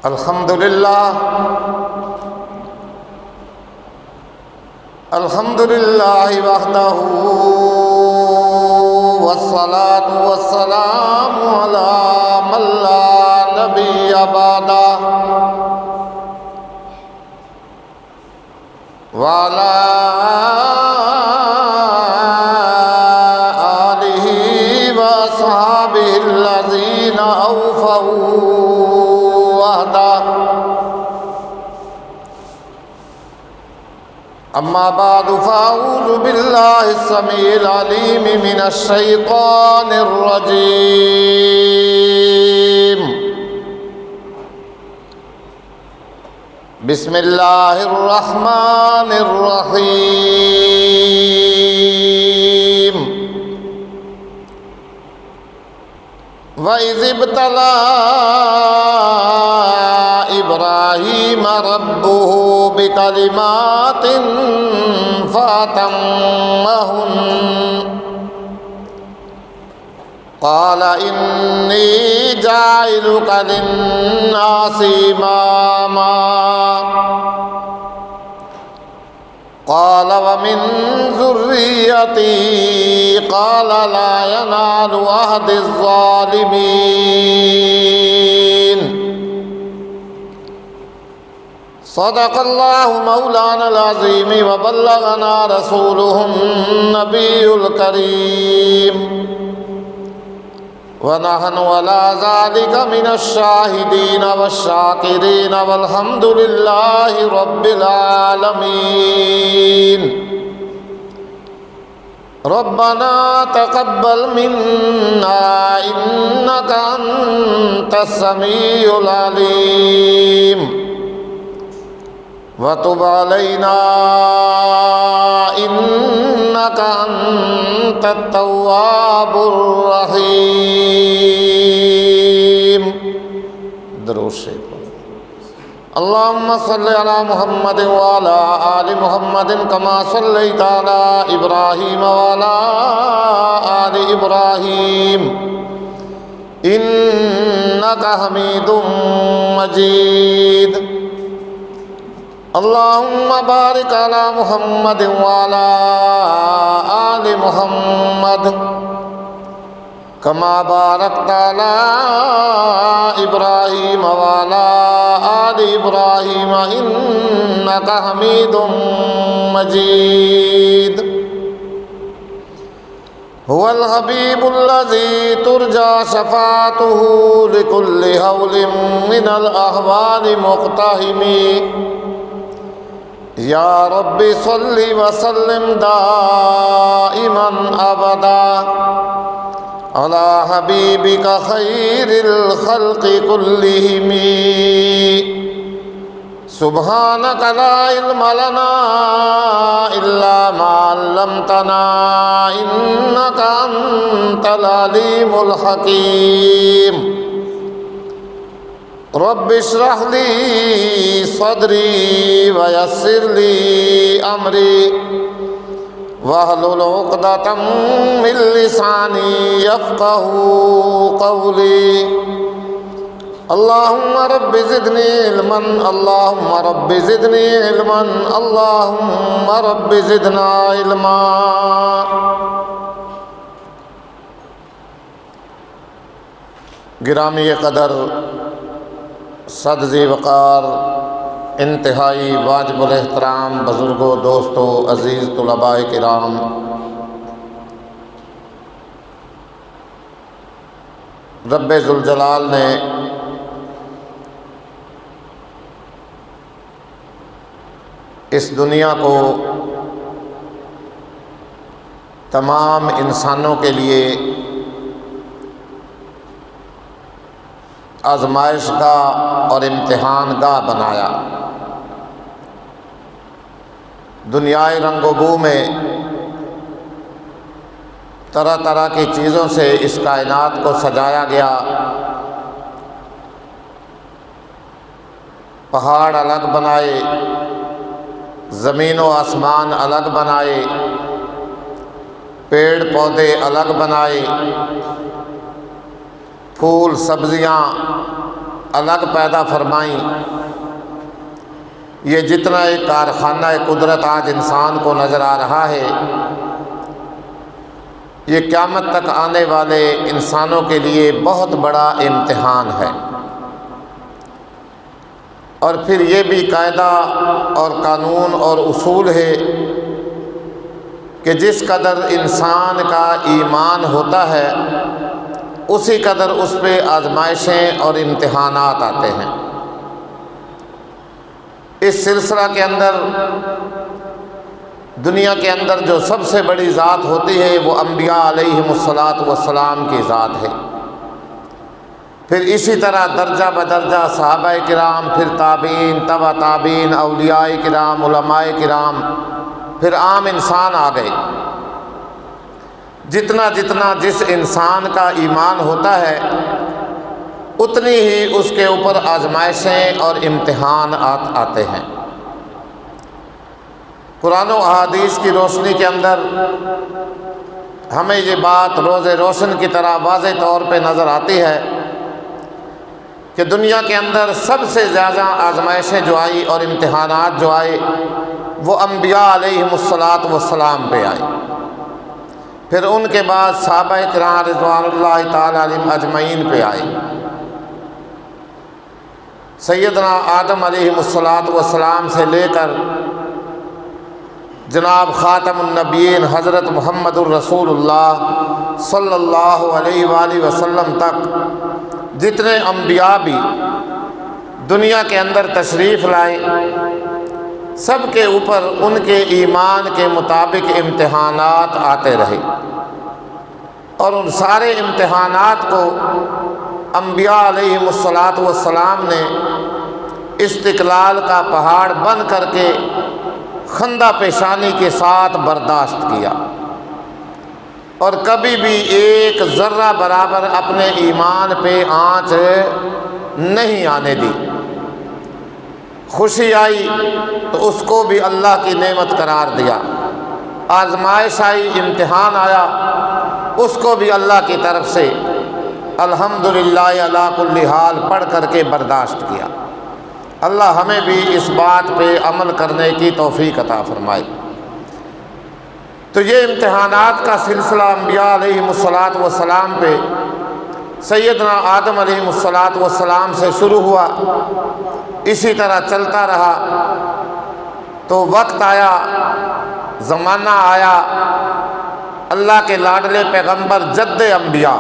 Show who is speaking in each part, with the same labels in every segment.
Speaker 1: الحمدللہ وحدہ والصلاة والسلام علی من لا نبی بعدہ وعلی آلہ واصحابہ الذین اوفوا وعدہ. اما بعد فاعوذ باللہ السمیع العلیم من الشیطان الرجیم. بسم اللہ الرحمن الرحیم. وَإِذِ ابْتَلَىٰ إِبْرَاهِيمَ رَبُّهُ بِكَلِمَاتٍ فَأَتَمَّهُنَّ قَالَ إِنِّي جَاعِلُكَ لِلنَّاسِ إِمَامًا قال ومن ذريتي قال لا ينال عهد الظالمين. صدق الله مولانا العظيم وبلغنا رسوله النبي الكريم ونحن على ذلك من الشاهدين والشاكرين والحمد لله رب العالمين. ربنا تقبل منا إنك أنت السميع العليم وتب علينا إنك أنت التواب الرحيم. درود شریف. اللهم صل على محمد وعلى آل محمد كما صليت على إبراهيم وعلى آل إبراهيم إنك حميد مجيد. اللهم بارك على محمد وعلى آل محمد كما باركت على إبراهيم وعلى آل إبراهيم إنك حميد مجيد. هو الحبيب الذي ترجى شفاعته لكل هول من الأهوال مقتحم. یا رب صل وسلم دائما ابدا علی حبیبک خیر الخلق کلہم. سبحانک لا علم لنا الا ما علمتنا انک انت العلیم الحکیم. رب اشرح لي صدري ويسر لي امري واحلل عقدة من لساني يفقهوا قولي. اللهم رب زدني علما اللهم رب زدني علما اللهم رب زدنا علما. گرامی قدر صد ذی وقار انتہائی واجب الاحترام بزرگوں، دوستوں، عزیز طلباء کرام، رب ذوالجلال نے اس دنیا کو تمام انسانوں کے لیے آزمائش گاہ اور امتحان گاہ بنایا. دنیائے رنگ و بو میں طرح طرح کی چیزوں سے اس کائنات کو سجایا گیا. پہاڑ الگ بنائے، زمین و آسمان الگ بنائے، پیڑ پودے الگ بنائے، پھول سبزیاں الگ پیدا فرمائیں، یہ جتنا ایک کارخانہ قدرت آج انسان کو نظر آ رہا ہے، یہ قیامت تک آنے والے انسانوں کے لیے بہت بڑا امتحان ہے۔ اور پھر یہ بھی قاعدہ اور قانون اور اصول ہے کہ جس قدر انسان کا ایمان ہوتا ہے اسی قدر اس پہ آزمائشیں اور امتحانات آتے ہیں۔ اس سلسلہ کے اندر دنیا کے اندر جو سب سے بڑی ذات ہوتی ہے وہ انبیاء علیہم الصلاۃ کی ذات ہے۔ پھر اسی طرح درجہ بدرجہ صحابہ کرام، پھر تابعین، تبع تابعین، اولیاء کرام، علماء کرام، پھر عام انسان آ گئے۔ جتنا جتنا جس انسان کا ایمان ہوتا ہے اتنی ہی اس کے اوپر آزمائشیں اور امتحانات آتے ہیں۔ قرآن و احادیث کی روشنی کے اندر ہمیں یہ بات روز روشن کی طرح واضح طور پہ نظر آتی ہے کہ دنیا کے اندر سب سے زیادہ آزمائشیں جو آئی اور امتحانات جو آئے وہ انبیاء علیہم السلام پہ آئے، پھر ان کے بعد صحابہ کرام رضوان اللہ تعالی علیہم اجمعین پہ آئے، سیدنا آدم علیہ السلام سے لے کر جناب خاتم النبیین حضرت محمد الرسول اللہ صلی اللہ علیہ وآلہ وسلم تک جتنے انبیاء بھی دنیا کے اندر تشریف لائے سب کے اوپر ان کے ایمان کے مطابق امتحانات آتے رہے، اور ان سارے امتحانات کو انبیاء علیہم السلام نے استقلال کا پہاڑ بن کر کے خندہ پیشانی کے ساتھ برداشت کیا، اور کبھی بھی ایک ذرہ برابر اپنے ایمان پہ آنچ نہیں آنے دی۔ خوشی آئی تو اس کو بھی اللہ کی نعمت قرار دیا، آزمائش آئی، امتحان آیا، اس کو بھی اللہ کی طرف سے الحمدللہ علی کل حال پڑھ کر کے برداشت کیا۔ اللہ ہمیں بھی اس بات پہ عمل کرنے کی توفیق عطا فرمائے۔ تو یہ امتحانات کا سلسلہ انبیاء علیہم السلام پہ سیدنا آدم علیہ السلام سے شروع ہوا، اسی طرح چلتا رہا، تو وقت آیا، زمانہ آیا، اللہ کے لاڈلے پیغمبر جد انبیاء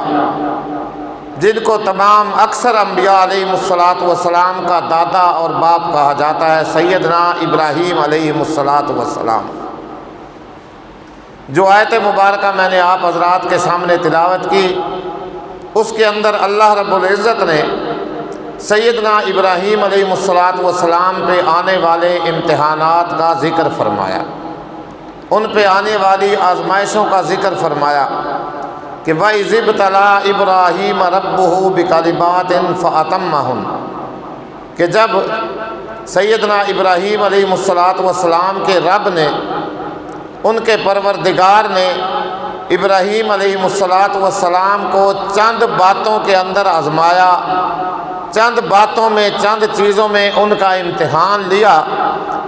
Speaker 1: جن کو تمام اکثر انبیاء علیہ السلام کا دادا اور باپ کہا جاتا ہے، سیدنا ابراہیم علیہ السلام، جو آیت مبارکہ میں نے آپ حضرات کے سامنے تلاوت کی اس کے اندر اللہ رب العزت نے سیدنا ابراہیم علیہ السلام پہ آنے والے امتحانات کا ذکر فرمایا، ان پہ آنے والی آزمائشوں کا ذکر فرمایا کہ وَإِذِ ابْتَلَىٰ إِبْرَاهِيمَ رَبُّهُ بِكَلِمَاتٍ فَأَتَمَّهُنَّ کہ جب سیدنا ابراہیم علیہ السلام کے رب نے، ان کے پروردگار نے ابراہیم علیہ السلام کو چند باتوں کے اندر آزمایا، چند باتوں میں، چند چیزوں میں ان کا امتحان لیا،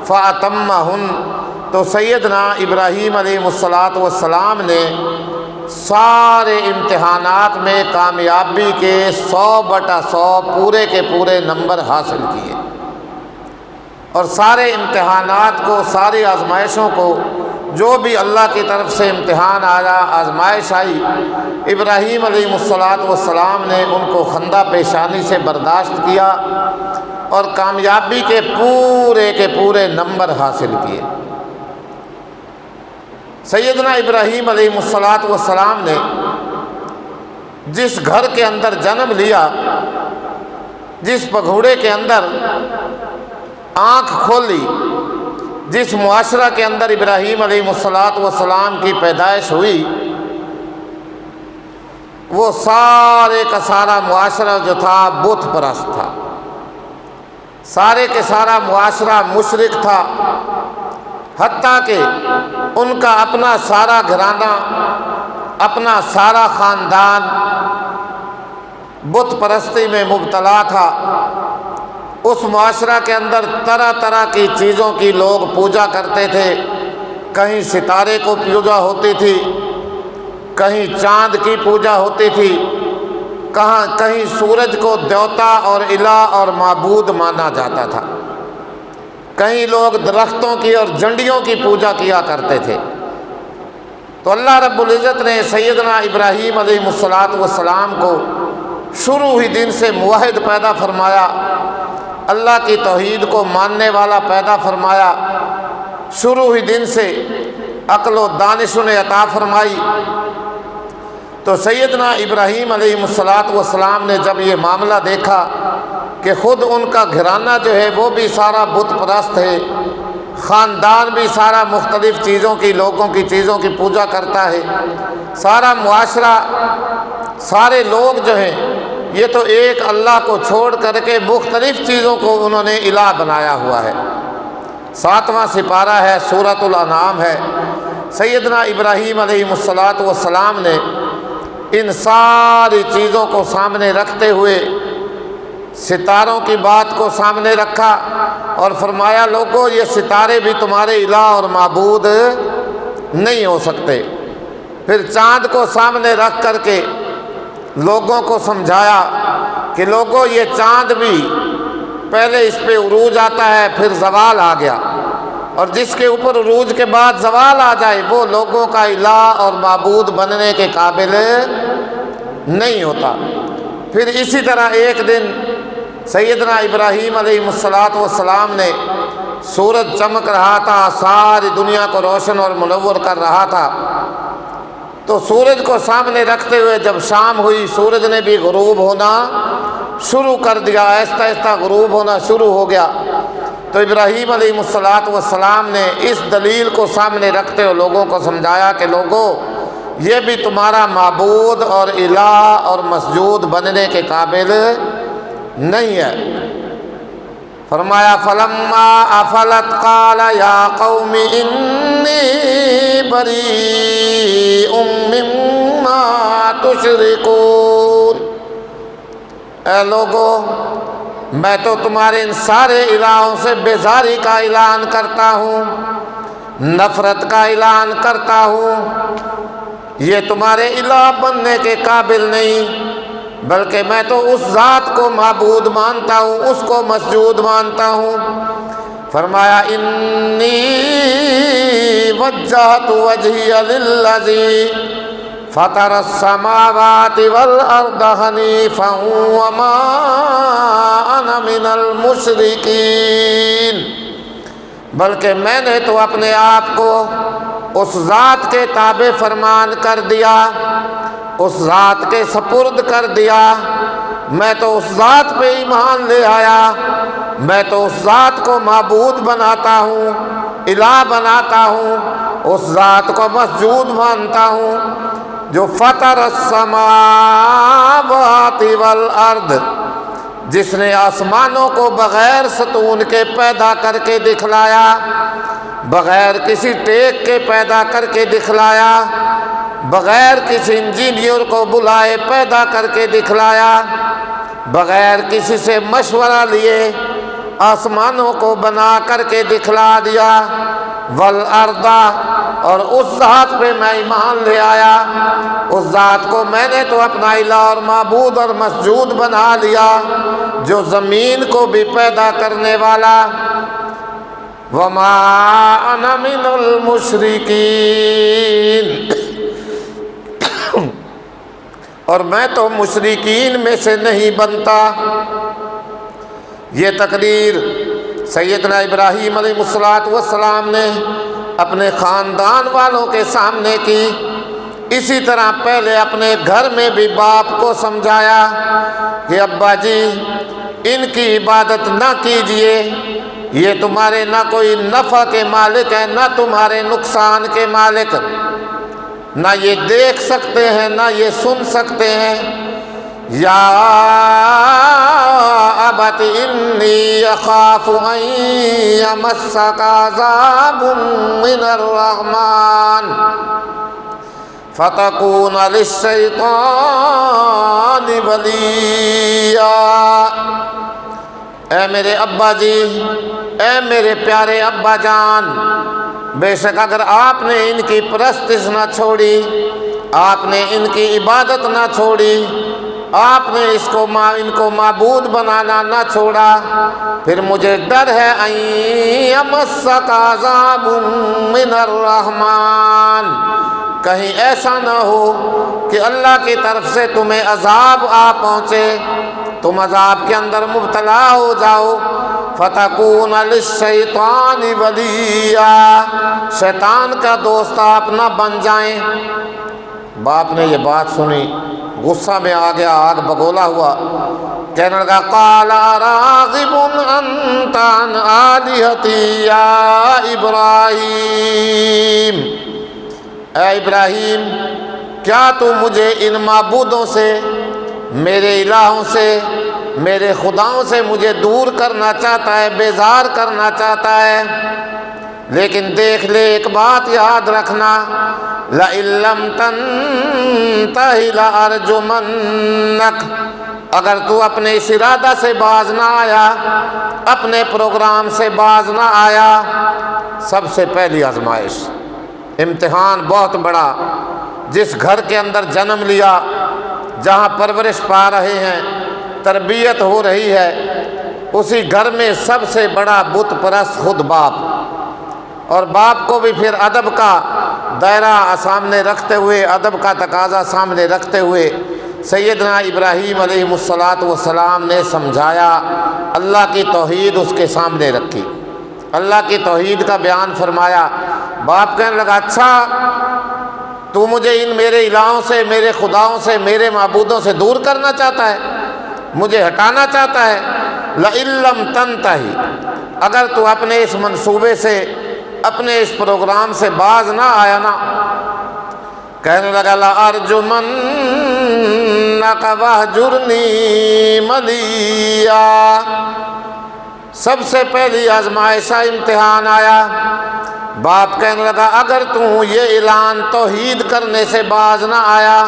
Speaker 1: فَأَتَمَّهُنَّ تو سیدنا ابراہیم علیہ السلام نے سارے امتحانات میں کامیابی کے 100/100 پورے کے پورے نمبر حاصل کیے، اور سارے امتحانات کو، ساری آزمائشوں کو، جو بھی اللہ کی طرف سے امتحان آیا، آزمائش آئی، ابراہیم علیہ السلام نے ان کو خندہ پیشانی سے برداشت کیا اور کامیابی کے پورے نمبر حاصل کیے۔ سیدنا ابراہیم علیہ السلام نے جس گھر کے اندر جنم لیا، جس پگھوڑے کے اندر آنکھ کھولی، جس معاشرہ کے اندر ابراہیم علیہ السلام کی پیدائش ہوئی، وہ سارے کا سارا معاشرہ جو تھا بت پرست تھا، سارے کے سارا معاشرہ مشرک تھا، حتیٰ کہ ان کا اپنا سارا گھرانہ، اپنا سارا خاندان بت پرستی میں مبتلا تھا، اس معاشرہ کے اندر طرح طرح کی چیزوں کی لوگ پوجا کرتے تھے، کہیں ستارے کو پوجا ہوتی تھی، کہیں چاند کی پوجا ہوتی تھی، کہیں سورج کو دیوتا اور الہ اور معبود مانا جاتا تھا، کہیں لوگ درختوں کی اور جھنڈیوں کی پوجا کیا کرتے تھے۔ تو اللہ رب العزت نے سیدنا ابراہیم علیہ السلام کو شروع ہی دن سے موحد پیدا فرمایا، اللہ کی توحید کو ماننے والا پیدا فرمایا، شروع ہی دن سے عقل و دانش انہیں عطا فرمائی۔ تو سیدنا ابراہیم علیہ السلام نے جب یہ معاملہ دیکھا کہ خود ان کا گھرانہ جو ہے وہ بھی سارا بت پرست ہے، خاندان بھی سارا مختلف چیزوں کی لوگوں کی چیزوں کی پوجا کرتا ہے، سارا معاشرہ سارے لوگ جو ہیں یہ تو ایک اللہ کو چھوڑ کر کے مختلف چیزوں کو انہوں نے الہ بنایا ہوا ہے۔ 7واں سپارہ ہے، سورۃ الانعام ہے۔ سیدنا ابراہیم علیہ السلام نے ان ساری چیزوں کو سامنے رکھتے ہوئے ستاروں کی بات کو سامنے رکھا اور فرمایا لوگو یہ ستارے بھی تمہارے الہ اور معبود نہیں ہو سکتے۔ پھر چاند کو سامنے رکھ کر کے لوگوں کو سمجھایا کہ لوگو یہ چاند بھی پہلے اس پہ عروج آتا ہے، پھر زوال آ گیا، اور جس کے اوپر عروج کے بعد زوال آ جائے وہ لوگوں کا الہ اور معبود بننے کے قابل نہیں ہوتا۔ پھر اسی طرح ایک دن سیدنا ابراہیم علیہ السلام نے سورج چمک رہا تھا، ساری دنیا کو روشن اور منور کر رہا تھا، تو سورج کو سامنے رکھتے ہوئے جب شام ہوئی سورج نے بھی غروب ہونا شروع کر دیا، آہستہ آہستہ غروب ہونا شروع ہو گیا۔ تو ابراہیم علیہ السلام نے اس دلیل کو سامنے رکھتے ہوئے لوگوں کو سمجھایا کہ لوگوں یہ بھی تمہارا معبود اور الہ اور مسجود بننے کے قابل نہیں ہے۔ فرمایا فلما افلت قال یا قوم انی بریء مما تشرکون، اے لوگو میں تو تمہارے ان سارے الہوں سے بیزاری کا اعلان کرتا ہوں، نفرت کا اعلان کرتا ہوں، یہ تمہارے الہ بننے کے قابل نہیں، بلکہ میں تو اس ذات کو معبود مانتا ہوں، اس کو مسجود مانتا ہوں۔ فرمایا انی وجہت وجہی للذی فطر السماوات والارض حنیفا وما انا من المشرکین، بلکہ میں نے تو اپنے آپ کو اس ذات کے تابع فرمان کر دیا، اس ذات کے سپرد کر دیا، میں تو اس ذات پہ ایمان لے آیا، میں تو اس ذات کو معبود بناتا ہوں، الہ بناتا ہوں، اس ذات کو مسجود مانتا ہوں جو فطر السماوات والارض، جس نے آسمانوں کو بغیر ستون کے پیدا کر کے دکھلایا، بغیر کسی ٹیک کے پیدا کر کے دکھلایا، بغیر کسی انجینئر کو بلائے پیدا کر کے دکھلایا، بغیر کسی سے مشورہ لیے آسمانوں کو بنا کر کے دکھلا دیا، والارض، اور اس ذات پہ میں ایمان لے آیا، اس ذات کو میں نے تو اپنا الہ اور معبود اور مسجود بنا لیا جو زمین کو بھی پیدا کرنے والا، وما انا من المشرکین، اور میں تو مشرکین میں سے نہیں بنتا۔ یہ تقریر سیدنا ابراہیم علیہ السلام نے اپنے خاندان والوں کے سامنے کی، اسی طرح پہلے اپنے گھر میں بھی باپ کو سمجھایا کہ ابا جی ان کی عبادت نہ کیجئے، یہ تمہارے نہ کوئی نفع کے مالک ہیں نہ تمہارے نقصان کے مالک، نہ یہ دیکھ سکتے ہیں نہ یہ سن سکتے ہیں۔ یا ابت انی اخاف ان یمسک عذاب من الرحمن فتکون للشیطان ولیا۔ اے میرے ابا جی، اے میرے پیارے ابا جان، بے شک اگر آپ نے ان کی پرستش نہ چھوڑی، آپ نے ان کی عبادت نہ چھوڑی، آپ نے ان کو معبود بنانا نہ چھوڑا، پھر مجھے ڈر ہے ان یمسک عذاب من الرحمن، کہیں ایسا نہ ہو کہ اللہ کی طرف سے تمہیں عذاب آ پہنچے، تم عذاب کے اندر مبتلا ہو جاؤ، فتکون للشیطان ولیا، شیطان کا دوست آپ نہ بن جائیں۔ باپ نے یہ بات سنی، غصہ میں آ گیا، آگ بگولا ہوا، کہنے لگا قال راغب انت عن آلہتی یا ابراہیم، اے ابراہیم کیا تو مجھے ان معبودوں سے، میرے الہوں سے، میرے خداؤں سے مجھے دور کرنا چاہتا ہے، بیزار کرنا چاہتا ہے؟ لیکن دیکھ لے، ایک بات یاد رکھنا، لئن لم تنتہ لأرجمنک، اگر تو اپنے اس ارادہ سے باز نہ آیا، اپنے پروگرام سے باز نہ آیا، سب سے پہلی آزمائش، امتحان بہت بڑا، جس گھر کے اندر جنم لیا، جہاں پرورش پا رہے ہیں، تربیت ہو رہی ہے، اسی گھر میں سب سے بڑا بت پرست خود باپ، اور باپ کو بھی پھر ادب کا دائرہ سامنے رکھتے ہوئے، ادب کا تقاضا سامنے رکھتے ہوئے سیدنا ابراہیم علیہ السلام نے سمجھایا، اللہ کی توحید اس کے سامنے رکھی، اللہ کی توحید کا بیان فرمایا۔ باپ کہنے لگا اچھا تو مجھے ان میرے الہوں سے، میرے خداؤں سے، میرے معبودوں سے دور کرنا چاہتا ہے، مجھے ہٹانا چاہتا ہے؟ لئن لم تنتہی، اگر تو اپنے اس منصوبے سے، اپنے اس پروگرام سے باز نہ آیا نا، کہنے لگا لأرجمنک واہجرنی ملیا، سب سے پہلی آزمائش امتحان آیا۔ باپ کہنے لگا اگر تو یہ اعلان توحید کرنے سے باز نہ آیا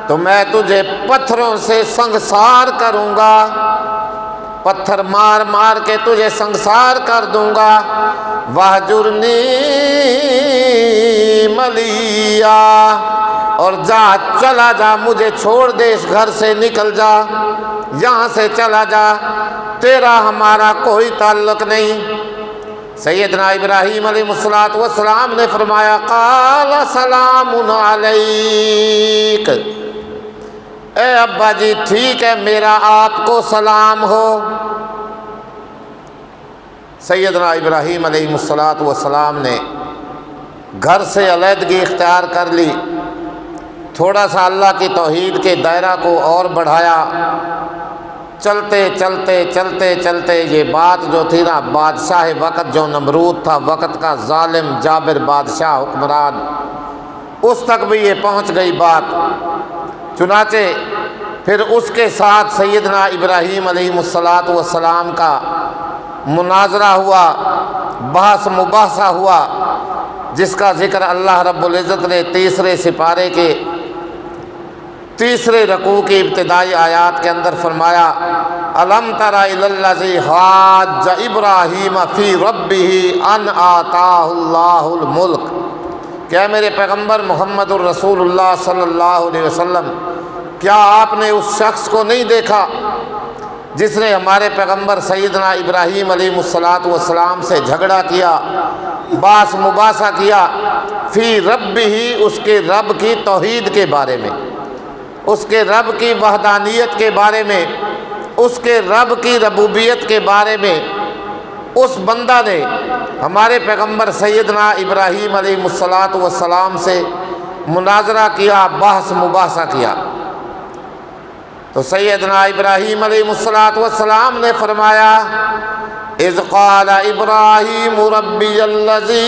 Speaker 1: تو میں تجھے پتھروں سے سنگسار کروں گا، پتھر مار مار کے تجھے سنگسار کر دوں گا۔ واہجرنی ملیا، اور جا، چلا جا، مجھے چھوڑ دے، اس گھر سے نکل جا، یہاں سے چلا جا، تیرا ہمارا کوئی تعلق نہیں۔ سیدنا ابراہیم علیہ السلام نے فرمایا قال سلام علیک، اے ابا جی ٹھیک ہے، میرا آپ کو سلام ہو۔ سیدنا ابراہیم علیہ السلام نے گھر سے علیحدگی اختیار کر لی، تھوڑا سا اللہ کی توحید کے دائرہ کو اور بڑھایا، چلتے چلتے چلتے چلتے یہ بات جو تھی نا، بادشاہ وقت جو نمرود تھا، وقت کا ظالم جابر بادشاہ حکمران، اس تک بھی یہ پہنچ گئی بات۔ چنانچہ پھر اس کے ساتھ سیدنا ابراہیم علیہ السلام کا مناظرہ ہوا، بحث مباحثہ ہوا، جس کا ذکر اللہ رب العزت نے تیسرے سپارے کے تیسرے رکوع کی ابتدائی آیات کے اندر فرمایا الم تر الی الذی حاج ابراہیم فی ربہ ان آتاہ اللہ الملک، کیا میرے پیغمبر محمد الرسول اللہ صلی اللہ علیہ وسلم، کیا آپ نے اس شخص کو نہیں دیکھا جس نے ہمارے پیغمبر سیدنا ابراہیم علیہ السلام سے جھگڑا کیا، باس مباحثہ کیا، فی ربہ، اس کے رب کی توحید کے بارے میں، اس کے رب کی وحدانیت کے بارے میں، اس کے رب کی ربوبیت کے بارے میں اس بندہ نے ہمارے پیغمبر سیدنا ابراہیم علیہ السلام سے مناظرہ کیا، بحث مباحثہ کیا۔ تو سیدنا ابراہیم علیہ السلام نے فرمایا اذ قال ابراہیم ربی الذی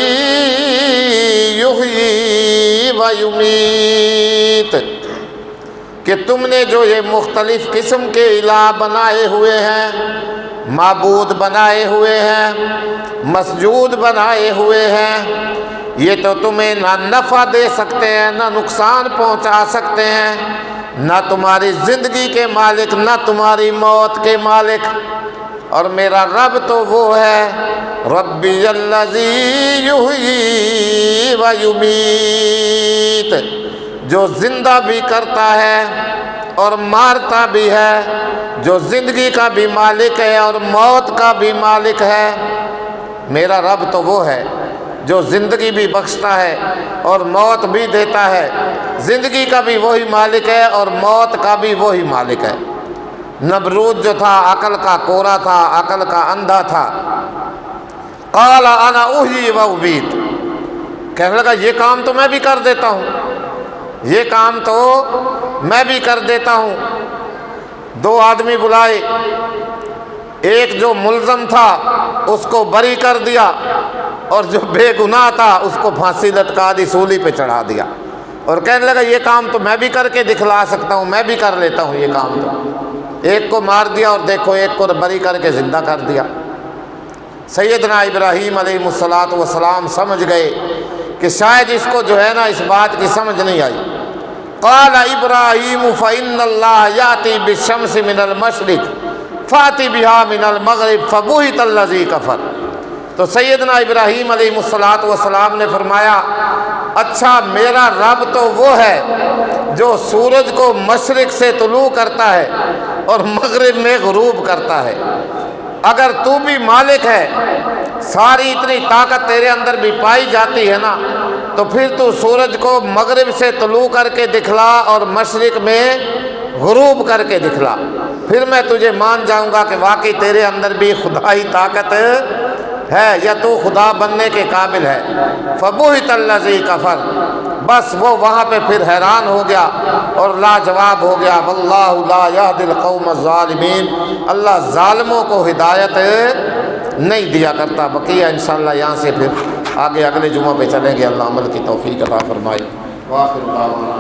Speaker 1: یحیی و یمیت، کہ تم نے جو یہ مختلف قسم کے الہ بنائے ہوئے ہیں، معبود بنائے ہوئے ہیں، مسجود بنائے ہوئے ہیں، یہ تو تمہیں نہ نفع دے سکتے ہیں نہ نقصان پہنچا سکتے ہیں، نہ تمہاری زندگی کے مالک نہ تمہاری موت کے مالک، اور میرا رب تو وہ ہے ربی الذی یحیی و یمیت، جو زندہ بھی کرتا ہے اور مارتا بھی ہے، جو زندگی کا بھی مالک ہے اور موت کا بھی مالک ہے۔ میرا رب تو وہ ہے جو زندگی بھی بخشتا ہے اور موت بھی دیتا ہے، زندگی کا بھی وہی مالک ہے اور موت کا بھی وہی مالک ہے۔ نمرود جو تھا عقل کا کورا تھا، عقل کا اندھا تھا، قال انا احیی و امیت، کہنے لگا یہ کام تو میں بھی کر دیتا ہوں، یہ کام تو میں بھی کر دیتا ہوں۔ دو آدمی بلائے، ایک جو ملزم تھا اس کو بری کر دیا اور جو بے گناہ تھا اس کو پھانسی لٹکا دی، سولی پہ چڑھا دیا، اور کہنے لگا یہ کام تو میں بھی کر کے دکھلا سکتا ہوں، میں بھی کر لیتا ہوں یہ کام۔ تو ایک کو مار دیا اور دیکھو ایک کو بری کر کے زندہ کر دیا۔ سیدنا ابراہیم علیہ السلام سمجھ گئے کہ شاید اس کو جو ہے نا اس بات کی سمجھ نہیں آئی۔ قال ابراہیم فإن اللہ یأتی بالشمس من المشرق فأتی بہا من المغرب فبہت الذی کفر۔ تو سیدنا ابراہیم علیہ السلام نے فرمایا اچھا میرا رب تو وہ ہے جو سورج کو مشرق سے طلوع کرتا ہے اور مغرب میں غروب کرتا ہے، اگر تو بھی مالک ہے، ساری اتنی طاقت تیرے اندر بھی پائی جاتی ہے نا، تو پھر تو سورج کو مغرب سے طلوع کر کے دکھلا اور مشرق میں غروب کر کے دکھلا، پھر میں تجھے مان جاؤں گا کہ واقعی تیرے اندر بھی خدائی طاقت ہے یا تو خدا بننے کے قابل ہے۔ فبہت الذی کفر، بس وہ وہاں پہ پھر حیران ہو گیا اور لاجواب ہو گیا۔ واللہ لا یہدی القوم الظالمین، اللہ ظالموں کو ہدایت نہیں دیا کرتا۔ بقیہ انشاءاللہ یہاں سے پھر آگے اگلے جمعہ پہ چلیں گے۔ اللہ عمل کی توفیق عطا فرمائے۔ وآخر دعوانا